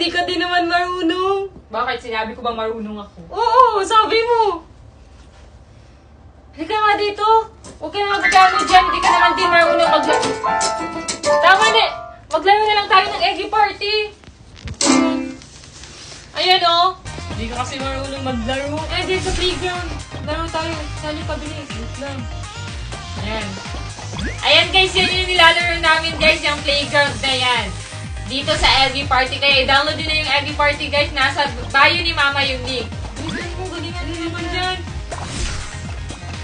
Hindi ka din naman marunong. Bakit? Sinabi ko bang marunong ako? Oo, sabi mo. Halika nga dito. Huwag ka na magkano dyan. Hindi ka naman din marunong maglaro. Tama na. Maglaro na lang tayo ng eggy party. Ayan o. Hindi ka kasi marunong maglaro. Eh, dito sa playground. Laro tayo. Sali pa bilis. Wait lang. Ayan. Ayan guys, yun yung nilalaro namin guys, yung playground na yan. Dito sa LV Party. Kaya i-download nyo na yung LV Party guys. Nasa bio ni Mama yung link. Bilis mo. Galingan mo naman dyan.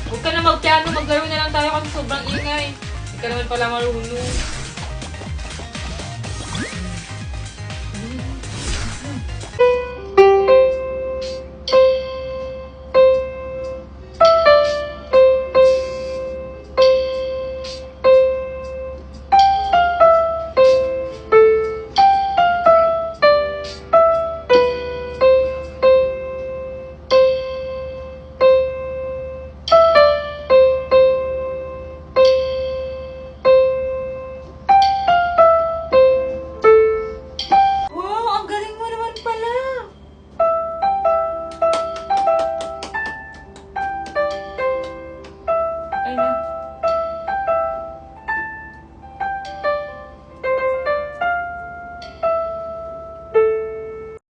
Huwag ka na magpiano, maglaro na lang tayo kasi sobrang ingay. Hindi ka naman pala marunong.